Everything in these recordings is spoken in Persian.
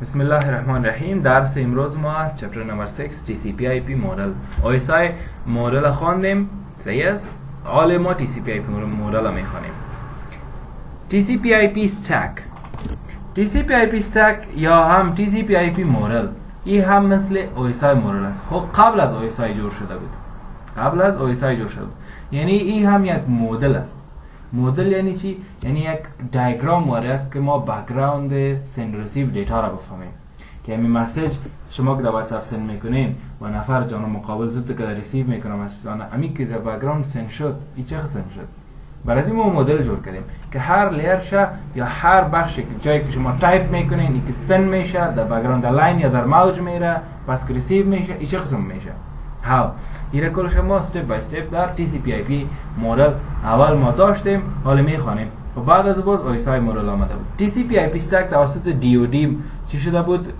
بسم الله الرحمن الرحیم. درس امروز ما از چپتر نمبر 6 TCP/IP مدل OSI مدل خواندیم. صحیح است؟ حال ما TCP/IP مدل میخوانیم. TCP/IP stack TCP/IP stack یا هم TCP/IP مدل این هم مثل OSI مدل است. خب قبل از OSI جور شده بود. یعنی این هم یک مدل است. مدل یعنی چی؟ یعنی یک دیاگرام واره است که ما بک‌گراند سند ریسیو دیتا را بفهمیم که همین مسیج شما که در واتساپ سند میکنین و نفر جانب مقابل زود که در ریسیو میکنه مثلا همین که در بک‌گراند سند شد این چه قسم شد. برای این ما مدل جور کردیم که هر لیر شه یا هر بخش جایی که شما تایپ میکنین این که سند میشه در بک‌گراند در لاین یا در موج میره پس که ریسیو میشه این چه قسم میشه. ها این کلش ما استپ بای استپ در TCP/IP مدل اول ما داشتیم حالا میخوانیم و بعد از باز OSI مدل آمده بود. TCP/IP stack توسط DoD چی شده بود؟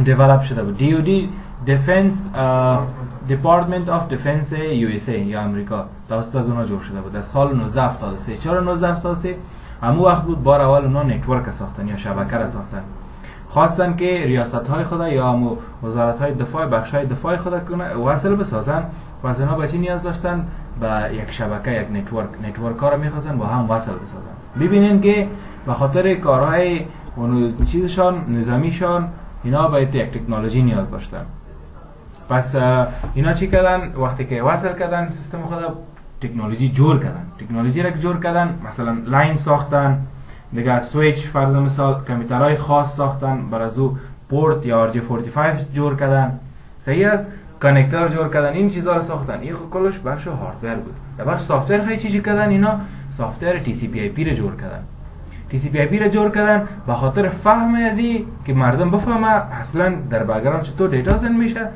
دیولپ شده بود. DoD Defense Department of Defense USA یا امریکا توسط از اونها جور شده بود در سال 1973. چرا 1973؟ همون وقت بود بار اول اونها نتورک ساختن یا شبکه را ساختن. خواستن که ریاست های خدا یا وزارت های دفاع بخش های دفاع خدا وصل بسازن و از اونا به چی نیاز داشتن؟ به یک شبکه، یک نتورک ها را میخواستن با هم وصل بسازن. ببینین که به خاطر کارهای چیزشان نظامیشان اینا باید یک تکنولوژی نیاز داشتن. پس اینا چی کردن؟ وقتی که وصل کردن سیستم خدا تکنولوژی جور کردن مثلا لاین ساختن، دیگه سویچ فرض مثال کامپیوترهای خاص ساختن، برای از او پورت یا RJ45 جور کردن. صحیح است؟ کانکتور جور کردن، این چیزا رو ساختن. این خود کلش بخش هاردور بود. در بخش سافتور خیلی چیزی کردن اینا سافتور TCP/IP رو جور کردن. TCP/IP رو جور کردن به خاطر فهم از این که مردم بفهمه اصلا در بک‌گراند چطور دیتا سند میشه.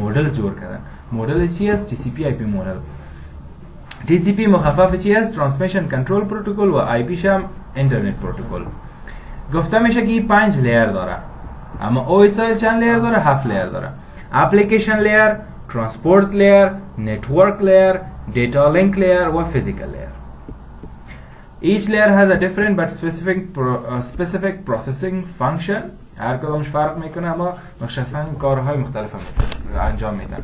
مدل جور کردن. مدل چی است؟ TCP/IP مدل. TCP مخفف چی است؟ ترانسمیشن کنترل پروتکل و IP شم اینترنت پروتکل. گفته میشه که این 5 لیر داره. اما OSI چند لیر داره؟ 7 لیر داره. اپلیکیشن لیر، ترانسپورت لیر، نتورک لیر، دیتا لینک لیر و فیزیکال لیر. Each layer has a different but specific processing function. هر کدامش فرق میکنه اما مخصوصا کارهای مختلف انجام میدن.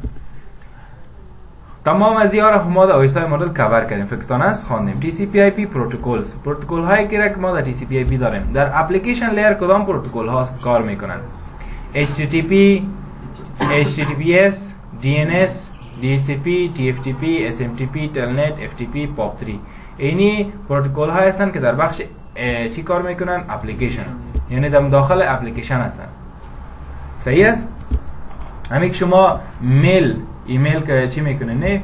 تمام از اینا رو ما در OSI مدل کاور کردیم. فکرتان است خواندیم. TCP/IP پروتکلز، پروتکل هایی که ما در TCP/IP داریم. در اپلیکیشن لیر کدام پروتکل ها کار میکنن؟ HTTP، HTTPS، DNS، DHCP، TFTP، SMTP، Telnet، FTP، POP3. اینی پروتکل ها هستن که در بخش چی کار میکنن؟ اپلیکیشن، یعنی در داخل اپلیکیشن هستن. صحیح است؟ همین که شما ایمیل که چی میکنین؟ نه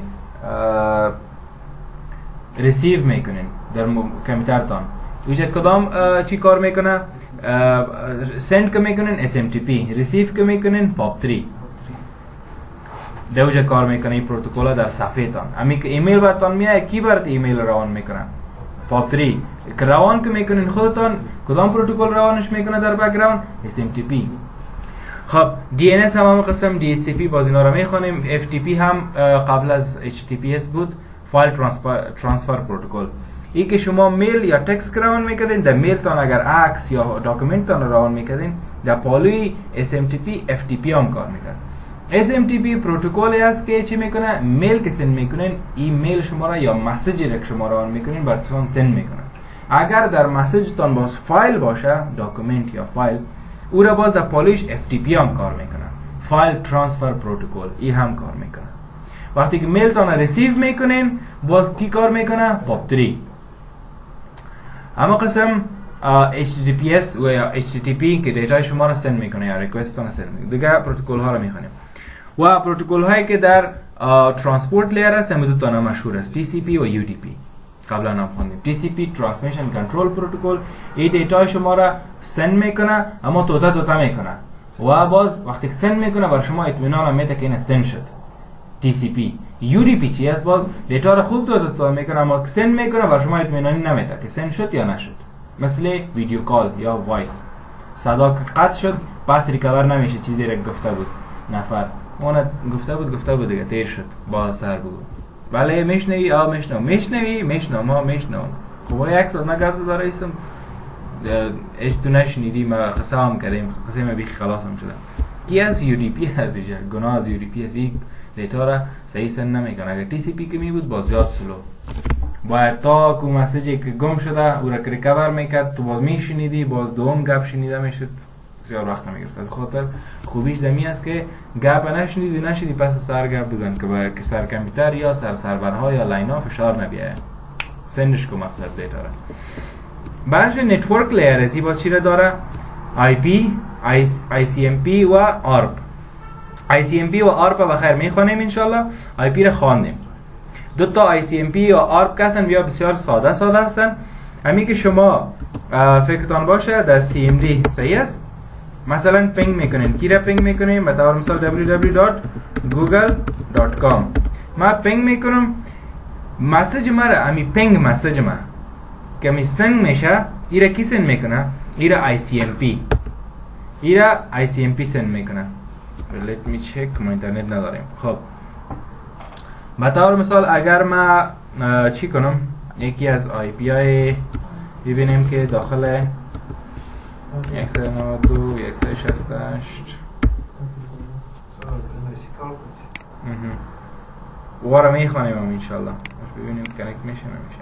ریسیو میکنین در کامپیوترتان. ویژه کدام چی کار میکنه؟ سند که میکنین SMTP، ریسیو که میکنین POP3. دوجه کار میکنه این پروتکل در صفحه تان. همین که ایمیل براتون میاد کی برات ایمیل روان میکنه؟ POP3. که روان که میکنین خودتان کدام پروتکل روانش میکنه در بک‌گراند؟ SMTP. خب DNS هم قسم DHCP باز اینا رو میخونیم. FTP هم قبل از HTTPS بود، فایل ترانسفر پروتکل. این که شما میل یا تکست روان میکردین در میل تان اگر عکس یا داکومنت تان روان میکردین در پالوی SMTP FTP هم کار میکرد. SMTP پروتکلی است که چی میکنه؟ میل که سند میکنین ایمیل شما را یا مسیجی را که شما روان میکنین براتون سند میکنه. اگر در مسیج تان باز فایل باشه، داکومنت یا فایل، او را باز در پالیش FTP هم کار میکنه، فایل ترانسفر پروتکل ای هم کار میکنه. وقتی که میل تان ریسیو میکنین باز کی کار میکنه؟ POP3. اما قسم HTTPS و یا HTTP که دیتا شما را سند میکنه یا ریکوست تان سند میکنه. دیگه پروتکل ها را میخونیم. و پروتکل هایی که در ترانسپورت لیر است هم دو تا مشهور است، TCP و UDP. قبلا هم خوندیم. TCP ترانسمیشن کنترل پروتکل این دیتا شما را سند میکنه اما توتا میکنه و باز وقتی که سند میکنه بر شما اطمینان میده که این سند شد. TCP. UDP چی است؟ باز دیتا را خوب توتا میکنه اما سند میکنه بر شما اطمینانی نمیده که سند شد یا نشد. مثل ویدیو کال یا وایس، صدا قطع شد پس ریکاور نمیشه چیزی را گفته بود نفر اون گفته بود دیگه تیر شد باز سر بگو بله میشنوی؟ میشنوم. میشنوی؟ میشنوم. ما میشنوم. خب یک ساعت نگفت داره ایستم تو نشنیدی، ما قصه هم کردیم، قصه ما بیخی خلاص هم شده. کی از UDP از اینجا گناه از UDP از این دیتا را صحیح سند نمیکنه. اگر TCP که می بود باز زیاد سلو باید تا کو مسیجی که گم شده او را که ریکاور میکرد تو باز میشنیدی، باز دوم گپ شنیده میشد، بسیار وقت میگرفت. از خاطر خوبیش دمی است که گپ نشنیدی پس سر گپ بزن که سر کامپیوتر یا سر سرورها یا لاین ها فشار نبیه. سندش کو مقصد دیتا را. بعدش نتورک لیر از این باز چی را داره؟ IP، ICMP و ARP. ICMP و ARP بخیر میخوانیم انشالله. IP را خواندیم. دو تا ICMP یا ARP هستن، بیا بسیار ساده هستن. همین که شما فکرتان باشه در CMD صحیح است. مثلا پینگ میکنین، کی را پینگ میکنیم؟ به طور مثال www.google.com. ما پینگ میکنم مسیج ما را، امی پینگ مسیج ما که می سند میشه، ایرا کی سند میکنه؟ ایرا ICMP سند میکنه. let me check، ما اینترنت نداریم. خب به طور مثال اگر ما چی کنم، یکی از IP های ببینیم که داخل 192 168 وارا میخوانیم هم انشالله. ببینیم کنکت میشه نمیشه.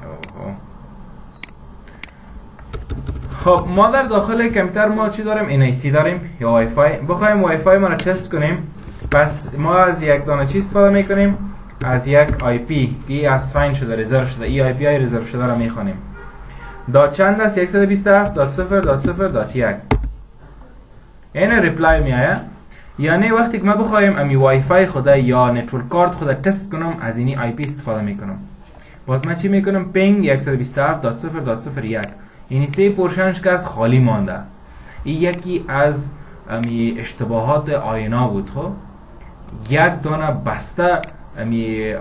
خب ما در داخل کامپیوتر ما چی داریم؟ NIC داریم یا وای فای. بخوایم وای فای ما را تست کنیم، پس ما از یک دانه چی استفاده میکنیم؟ از یک IP که اساین شده، رزرو شده. این IP های رزرو شده را میخوانیم. دات چند است؟ 127.0.0.1. این ریپلای میآید. یعنی وقتی که ما بخوایم امی وای فای خود یا نتورک کارت خود تست کنم، از اینی IP استفاده میکنم. باز من چی میکنم؟ پینگ 127.0.0.1. یعنی سه پورشنش که از خالی مانده. این یکی از امی اشتباهات آینا بود. خب یک دانه بسته امی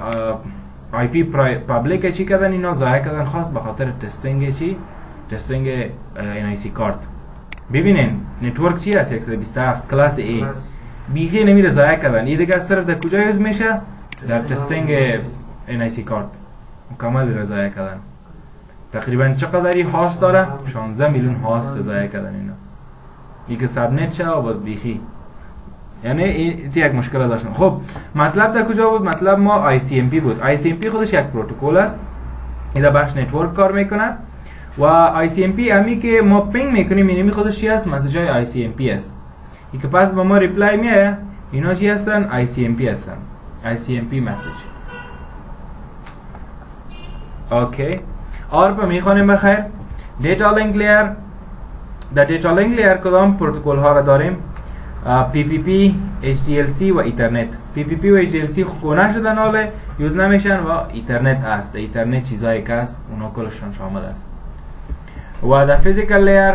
IP پابلیک چی کردن، اینا ضایع کردن خاص به خاطر تستینگ چی؟ تستینگ NIC کارت. ببینین نتورک چی هست؟ 127 کلاس A بیخی نمیره ضایع کردن. این دیگه صرف در کجا یوز میشه؟ در تستینگ NIC کارت مکمل را ضایع کردن. تقریبا چقدری هاست داره؟ 16 میلیون هاست ضایع کردن اینا. این که سبنت شه و باز بیخی، یعنی این یک مشکل داشتن. خب مطلب در کجا بود؟ مطلب ما ICMP بود. ICMP خودش یک پروتکل است، این در بخش نتورک کار میکنه. و ICMP همی که ما پینگ میکنیم اینمی خودش چی است؟ مسیج های ICMP است. این که پس با ما ریپلای میه، اینا چی هستن؟ ICMP هستن. ICMP مسیج. اوکی. ARP میخوانیم بخیر. دیتا لینک لیر. در دیتا لینک لیر کدام پروتکل ها را داریم؟ PPP، HDLC و ایترنت. PPP و HDLC خونه شدن حاله یوز نمیشن و ایترنت است. ایترنت چیزایی که است اونا کلشان شامل است. و در فیزیکال لیر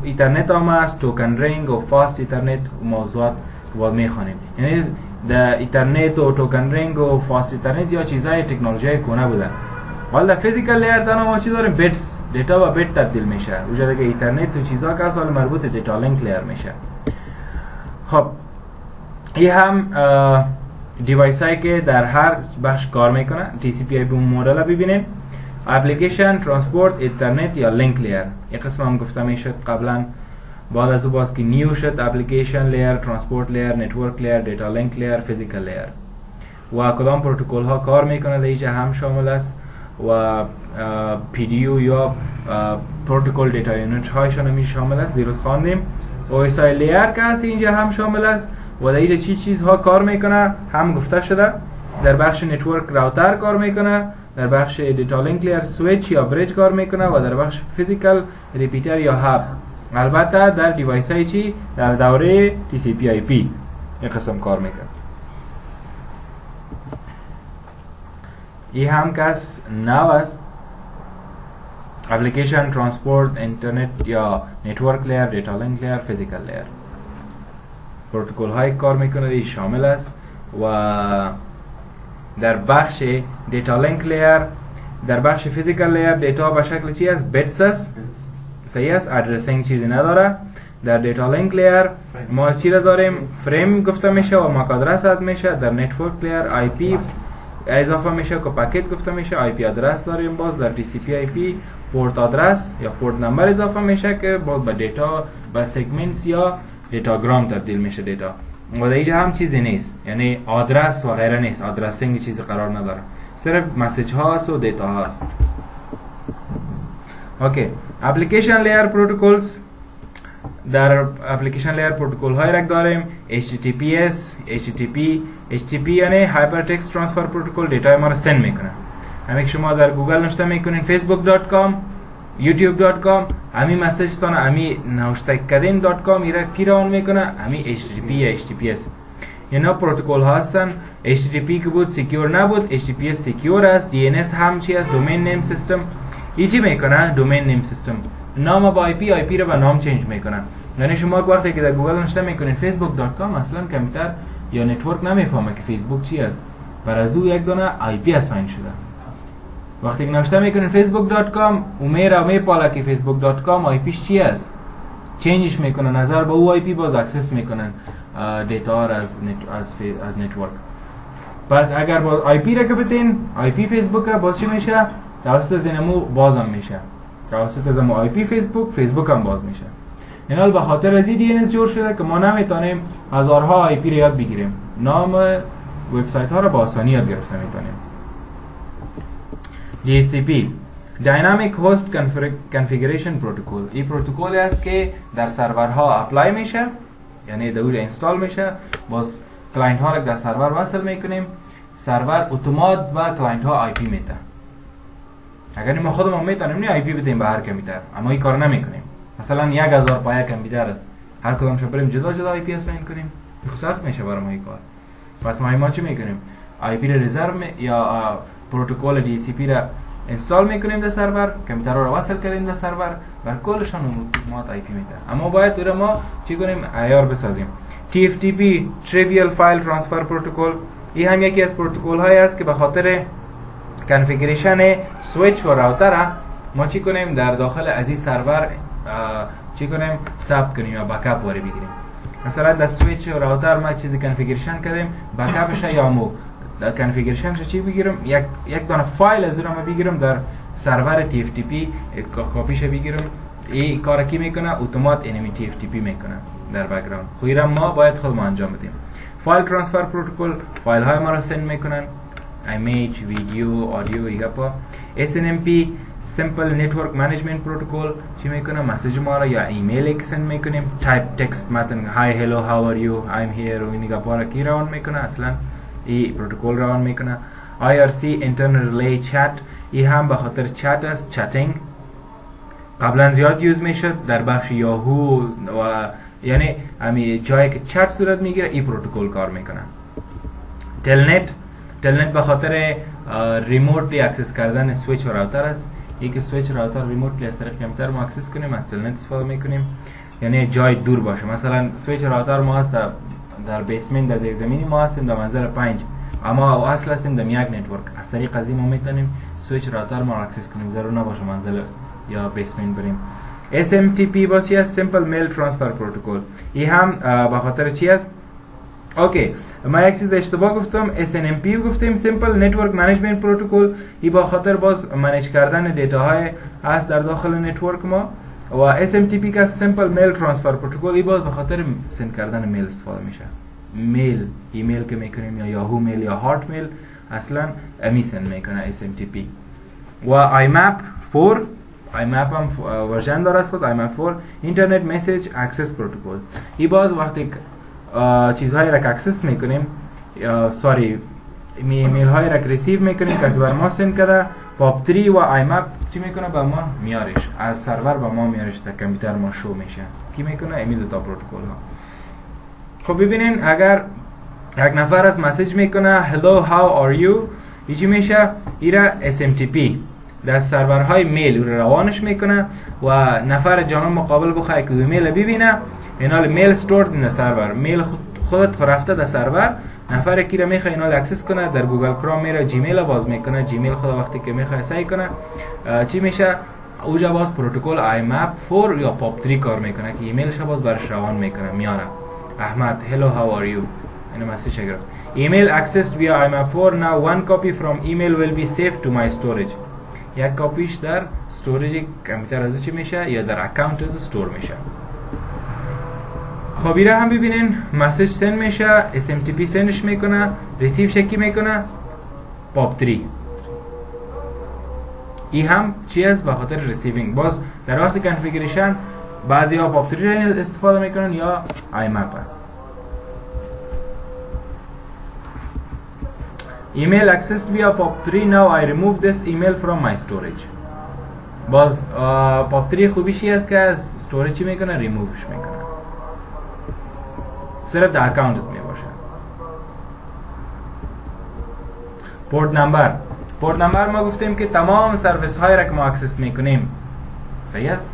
ایترنت هم است، توکن رینگ و فاست ایترنت موضوعات که باید میخوانیم. یعنی در ایترنت و توکن رینگ و فاست ایترنت یا چیزای تکنولوژی کنه بودن. حالا در فیزیکال لیر دانا ما چی داریم؟ بیتس، دیتا و بیت تبدیل میشه. اوجا دیگه ایترنت و چیزا که اصلا مربوط دیتا لینک لیر میشه. خب این هم دیوایس هایی که در هر بخش کار میکنه. TCP/IP مدل ببینید، اپلیکیشن، ترانسپورت، اینترنت یا لینک لیر. این قسم هم گفته میشد قبلا، بعد از او باز که نیو شد اپلیکیشن لیر، ترانسپورت لیر، نتورک لیر، دیتا لینک لیر، فیزیکال لیر. و کدام پروتکل ها کار میکنه در اینجا هم شامل است و PDU یا پروتکل دیتا یونیت هایشان هم شامل است. دیروز خواندیم. OSI لیر که هست اینجا هم شامل است و در اینجا چی چیزها کار میکنه هم گفته شده. در بخش نتورک راوتر کار میکنه، در بخش دیتا لینک لیر سویچ یا بریج کار میکنه و در بخش فیزیکال ریپیتر یا هاب. البته در دیوایس های چی در دوره TCP/IP این قسم کار میکنه. این هم کس نو است. اپلیکیشن، ترانسپورت، اینترنت یا نتورک لیر، دیتا لینک لیر، فیزیکال لیر. پروتکل های کار میکنه این شامل است. و در بخش دیتا لینک لیر، در بخش فیزیکال لیر دیتا به شکل چی است؟ بیتس است. صحیح است، ادرسینگ چیزی نداره. در دیتا لینک لیر ما چی داریم؟ فریم گفته میشه و ماک آدرس اد میشه. در نتورک لیر IP اضافه میشه که پاکت گفته میشه. IP آدرس داریم باز در TCP/IP پورت آدرس یا پورت نمبر اضافه میشه که باز به دیتا به سگمنتس یا دیتاگرام تبدیل میشه دیتا. و در اینجا هم چیزی نیست، یعنی آدرس و غیره نیست، آدرسینگ چیزی قرار نداره، صرف مسیج هاست و دیتا هاست. اوکی، اپلیکیشن لیر پروتکلز. در اپلیکیشن لیر پروتکل های رک داریم HTTPS، HTTP یعنی هایپر تکست ترانسفر پروتکل، دیتا ما رو سند میکنه. همین شما در گوگل نوشته میکنین facebook.com youtube.com، همین مسیج تان همین نوشته کردین .com ایرا کی ران میکنه؟ همین HTTP یا HTTPS. اینا پروتکل هستن. HTTP که بود سکیور نبود، HTTPS سکیور است. DNS هم چی است؟ دومین نیم سیستم. ایچی میکنه؟ دومین نیم سیستم. نام با IP رو به نام چنج میکنن. یعنی شما وقتی که در گوگل نوشته میکنین facebook.com اصلا کامپیوتر یا نتورک نمیفهمه که فیسبوک چی است، بر از او یک دونه IP اساین شده. وقتی که نوشته میکنین facebook.com اومه میپاله که facebook.com IPش چی است، چنجش میکنن، نظر به او IP باز اکسس میکنن دیتا را از نتورک. پس اگر باز IP را که بتین IP فیسبوک باز چی میشه؟ توسط زنمو باز هم میشه، توسط زنمو IP فیسبوک هم باز میشه. اینال به خاطر از این DNS جور شده که ما نمیتونیم هزارها IP را یاد بگیریم، نام وبسایت ها را با آسانی یاد گرفته میتونیم. DHCP Dynamic Host Configuration Protocol. این پروتکلی است که در سرورها اپلای میشه، یعنی دور انستال میشه، باز کلاینت ها را در سرور وصل میکنیم، سرور اتومات و کلاینت ها IP میده. اگر ما خودمون میتونیم نه IP بدیم به هر کامپیوتر، اما این کار نمیکنیم. مثلا 1000 پایه کامپیوتر است، هر کدوم شو بریم جدا جدا IP اساین کنیم، خیلی سخت میشه برای ما این کار. پس ما چی میکنیم؟ IP را رزرو یا پروتکل DHCP را انستال میکنیم در سرور، کامپیوتر را وصل کردیم در سرور، بر کلشان اتومات IP میده. اما باید تو ما چی کنیم؟ عیار بسازیم. TFTP Trivial File Transfer Protocol. این هم یکی از پروتکل هایی است که به خاطر کنفیگریشن سویچ و راوتر ما چی کنیم؟ در داخل از این سرور چی کنیم؟ ثبت کنیم یا بکاپ وری بگیریم. مثلا در سویچ و راوتر ما چیزی کنفیگریشن کردیم، بکاپش یا مو در کنفیگریشنش چی بگیرم؟ یک دانه فایل از اون بگیرم در سرور TFTP کاپیش بگیرم. این کار کی میکنه؟ اتومات انمی TFTP میکنه در بک‌گراند. خویرم ما باید خودمون انجام بدیم. فایل ترانسفر پروتکل فایل های ما را سند میکنن، ایمیج، ویدیو، آدیو ایگا پا. SNMP Simple Network Management Protocol چی میکنه؟ مسیج ما را یا ایمیل سند میکنیم، تایپ تکست متن hi hello how are you I'm here و اینگا پا را کی راون میکنه؟ اصلا این پروتکل راون میکنه. IRC Internal Relay Chat این هم به خاطر چت است، چتینگ. قبلا زیاد یوز میشد در بخش یاهو و یعنی همین جایی که چت صورت میگیره این پروتکل کار میکنه. تلنت به خاطر ریموتلی اکسس کردن سویچ و راوتر است. یک سویچ راوتر ریموتلی از طریق کامپیوتر ما اکسس کنیم، از تلنت استفاده میکنیم، یعنی جای دور باشه. مثلا سویچ راوتر ما هست در بیسمنت، در زیر زمینی ما هستیم در منزل 5، اما اصل هستیم در یک نتورک. از طریق از این ما میتونیم سویچ راوتر ما اکسس کنیم، ضرور نباشه منزل یا بیسمنت بریم. SMTP با چی است؟ Simple Mail Transfer Protocol. این هم به خاطر چی است؟ اوکی، ما یک چیز اشتباه گفتم. SNMP گفتیم Simple Network Management Protocol. این با خاطر باز منیج کردن دیتا های است در داخل نتورک ما. و SMTP که Simple Mail Transfer Protocol این باز به خاطر سند کردن میل استفاده میشه. میل، ایمیل که میکنیم یا یاهو میل یا هارت میل اصلا امی سند میکنه SMTP. و IMAP 4 IMAP هم ورژن داره از خود. IMAP 4 Internet Message Access Protocol. این باز وقتی چیزهایی را که اکسس میکنیم ایمیل هایی را که ریسیو میکنیم که از بر ما سند کرده، POP3 و IMAP چی میکنه؟ با ما میارش از سرور با ما میارش در کامپیوتر ما شو میشه. کی میکنه؟ امی دو تا پروتکل ها. خب ببینین اگر یک نفر از مسیج میکنه hello how are you چی میشه؟ ایرا SMTP در سرورهای میل رو روانش میکنه و نفر جانب مقابل بخواه که ایمیل ببینه، اینال میل استورد این سرور، میل خودت رفته در سرور، نفر کی را میخواد اینال اکسس کنه در گوگل کروم میره جیمیل باز میکنه، جیمیل خود وقتی که میخواد سعی کنه چی میشه؟ اوجا باز پروتکل IMAP 4 یا POP3 کار میکنه که ایمیلش باز برش روان میکنه، میاره احمد hello how are you اینو مسیج گرفت. Email accessed via IMAP 4 now one copy from email will be saved to my storage. یک کاپیش در استوریج کامپیوتر از چی میشه یا در اکانت از استور میشه. خب ایره هم ببینین مسیج سند میشه، SMTP سندش میکنه، ریسیو شکی میکنه POP3. این هم چی است؟ به خاطر ریسیوینگ. باز در وقت کانفیگریشن بعضی ها POP3 استفاده میکنن یا IMAP. Email accessed via POP3. Now I remove this email from my storage. باز POP3 خوبیش این است که از استوریج چی میکنه؟ ریمووش میکنه. صرف در اکاونتت میباشه. پورت نمبر ما گفتیم که تمام سرویس های را که ما اکسس میکنیم، صحیح است؟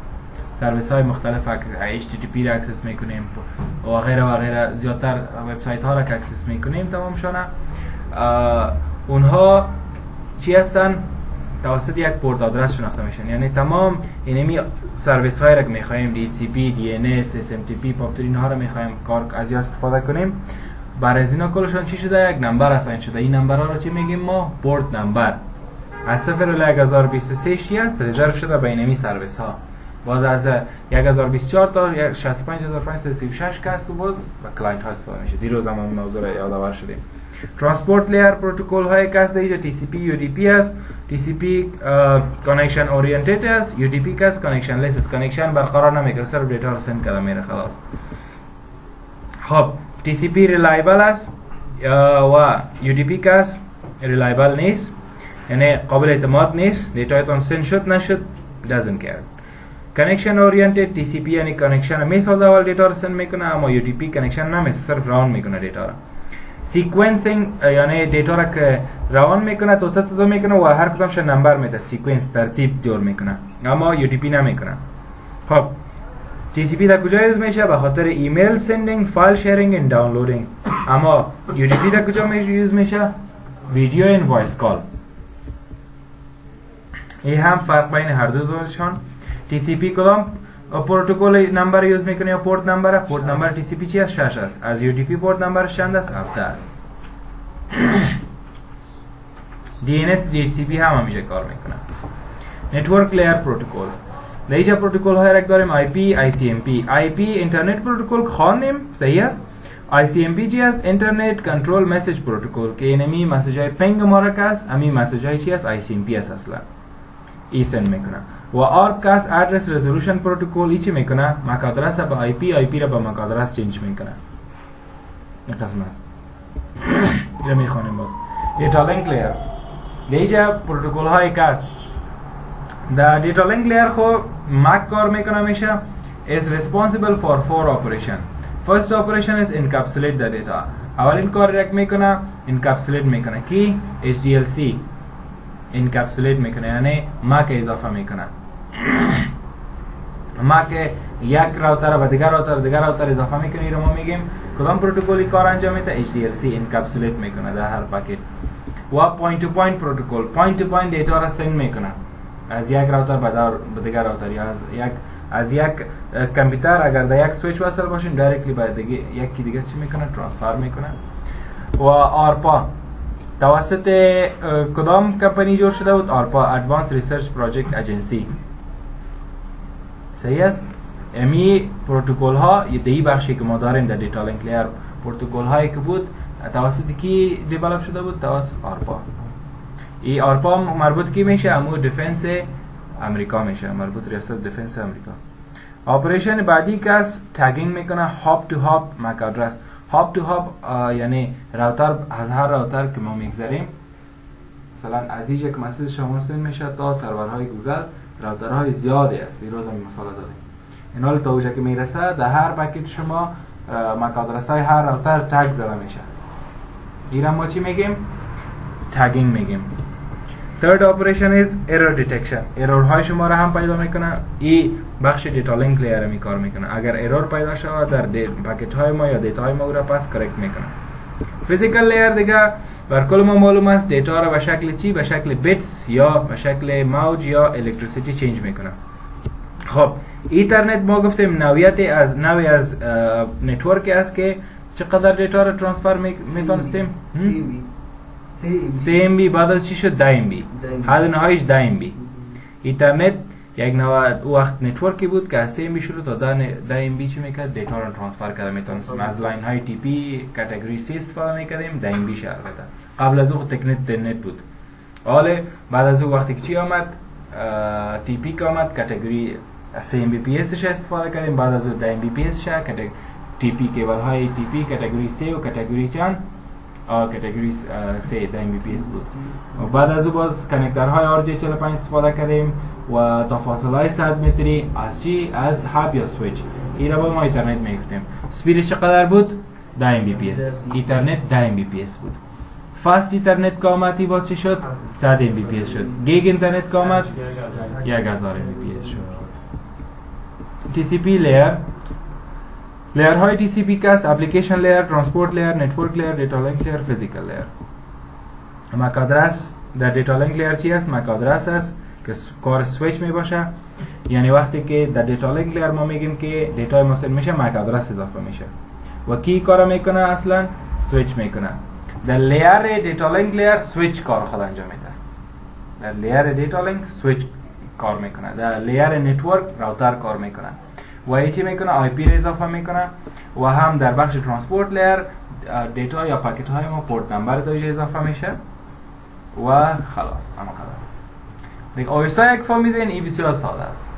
سرویس های مختلف HTTP را اکسس میکنیم و غیره و غیره، زیادتر وبسایت ها را که اکسس میکنیم تمامشانه اونها چی هستن؟ توسط یک پورت آدرس شناخته میشن. یعنی تمام اینمی سرویس هایی را که میخوایم DHCP، DNS، SMTP، POP3 اینها را میخوایم کار از یا استفاده کنیم، برای از اینا کلشان چی شده؟ یک نمبر اساین شده. این نمبرها را چی میگیم ما؟ پورت نمبر. از 0 الی 1023 چی است؟ رزرو شده به اینمی سرویس ها. باز از 1024 تا 65536 که است و باز به کلاینت ها استفاده میشه. دیروز هم موضوع را یادآور شدیم. ترانسپورت لیر پروتکل های که است اینجا TCP UDP است. TCP کانکشن اورینتد است، UDP که است کانکشن لیس است. کانکشن برقرار نمیکنه، صرف دیتا رو سند کرده میره خلاص. خب TCP ریلایبل است و UDP که است ریلایبل نیست، یعنی قابل اعتماد نیست. دیتایتون سند شد نشد doesn't care. کانکشن اورینتد TCP یعنی کانکشن میسازه اول دیتا رو سند میکنه، اما UDP کانکشن نمیسازه، صرف راون میکنه دیتا رو. سیکونسینگ یعنی دیتا را که روان میکنه تو میکنه و هر کدامش نمبر میده، سیکونس ترتیب جور میکنه، اما UDP نمیکنه. خب TCP در کجا یوز میشه؟ به خاطر ایمیل سندینگ، فایل شیرینگ اند دانلودینگ. اما UDP در کجا یوز میشه؟ ویدیو اند وایس کال. این هم فرق بین هر دو دارشان. TCP کدام پروتکل نمبر یوز میکنه یا پورت نمبر؟ پورت نمبر TCP چی است؟ 6 است. از UDP پورت نمبر چند است؟ 7 است. DNS DHCP هم همیشه کار میکنه. نتورک لیر پروتکل. دیجا پروتکل های رک داریم IP، ICMP. IP اینترنت پروتکل خوانیم، صحیح است؟ ICMP چی است؟ اینترنت کنترل مسیج پروتکل که اینمی مسیج های پینگ مارک است، امی مسیج های چی است؟ ICMP است اصلا. ای سند میکنه. و ARP کاس ادرس رزولوشن پروتکل ای چی میکنه؟ مک آدرس با IP را با مک آدرس چنج میکنه. این قسم است. اینو میخوانیم باز. دیتا لینک لیر. دیجا پروتکل های کاس. در دیتا لینک لیر خو مک کار میکنه میشه is responsible for 4 operation. First operation is encapsulate the data. اولین کار رک میکنه encapsulate میکنه کی؟ HDLC encapsulate میکنه، یعنی مک اضافه میکنه. مک یک راوتر به دیگر راوتر اضافه میکنه. رو ما میگیم کدام پروتکلی کار انجام میده؟ HDLC encapsulate میکنه در هر پاکت. و پوینت تو پوینت پروتکل پوینت تو پوینت دیتا را سند میکنه از یک راوتر به دیگر راوتر یا از یک کامپیوتر اگر در یک سویچ وصل باشین دایرکتلی به یکی دیگه چی میکنه؟ ترانسفر میکنه. و آرپا توسط کدام کمپانی جور شده بود؟ آرپا ادوانس ریسرچ پروژکت ایجنسی. صحیح است؟ امی پروتکل ها یه بخشی که ما داریم در دیتا لینک لیر پروتکل هایی که بود توسط کی دیولپ شده بود؟ توسط آرپا. این آرپا مربوط کی میشه؟ امو دیفنس امریکا میشه، مربوط ریاست دیفنس امریکا. اپریشن بعدی که است تگینگ میکنه هاپ تو هاپ مک آدرس. هاپ تو هاپ یعنی راوتر از هر راوتر که ما میگذاریم، مثلا از اینجا که مسیج شما سند میشه تا سرورهای گوگل راوترهای زیادی است. دیروز هم مثال دادیم. این حال تا اونجا که میرسه در هر پاکت شما مک آدرس های هر راوتر تگ زده میشه. این ما چی میگیم؟ تگینگ میگیم. Third operation is error detection. error های شما را هم پیدا میکنه. این بخش دیتا لینک لیر می کار میکنه. اگر error پیدا شود در پاکت های ما یا دیتا های ما را پس کرکت میکنه. فیزیکال لیر دیگه بر کل ما معلوم است دیتا را به شکل چی؟ به شکل بیتس یا به شکل موج یا الکتریسیتی چینج میکنه. خب ایترنت ما گفتیم نوعی از نتورک است که چقدر دیتا را ترانسفر میتونستیم؟ 3 MB بعد از چی شد 10 MB. حد نهاییش 10 MB. اینترنت یک نوع وقت نتورکی بود که از 3 MB شروع تا 10 MB چی میکرد دیتا رو ترانسفر کرده میتونستیم از لاین های تی پی کاتگوری 3 استفاده میکردیم 10 MB ش البته قبل از اون تکنیک نت بود. حالا بعد از اون وقتی که چی آمد تی پی که آمد کاتگوری 3 Mbps ش استفاده کردیم بعد از اون 10 Mbps ش تی پی کیبل های تی پی کاتگوری 3 و کاتگوری چند کاتگوری 3 10 Mbps بود و بعد از اون باز کانکتورهای RJ45 استفاده کردیم و تا فاصله های 100 متری از چی از هاب یا سویچ این رو ما اینترنت میگفتیم. سپیدش چقدر بود 10 Mbps اینترنت 10 Mbps بود. فاست اینترنت که آمد ای باز چی شد 100 Mbps شد. گیگ اینترنت که آمد 1000 Mbps شد. TCP لیر های TCP کس اپلیکیشن لیر، ترانسپورت لیر، نتورک لیر، دیتا لینک لیر، فیزیکال لیر. مک آدرس در دیتا لینک لیر چی است؟ مک آدرس است که کار سویچ می باشه. یعنی وقتی که در دیتا لینک لیر ما میگیم که دیتا ما سند میشه مک آدرس اضافه میشه و کی کار میکنه؟ اصلا سویچ میکنه. در لیر دیتا لینک لیر سویچ کار خود انجام میده. در لیر دیتا لینک سویچ کار میکنه. در لیر نتورک راوتر کار میکنه و ای چی میکنه؟ آی پی رو اضافه میکنه و هم در بخش ترانسپورت لیر دیتا یا پاکت های ما پورت نمبر توش اضافه میشه و خلاص اما خلاص دیگه. OSI یک فهمیدین این بسیار ساده است.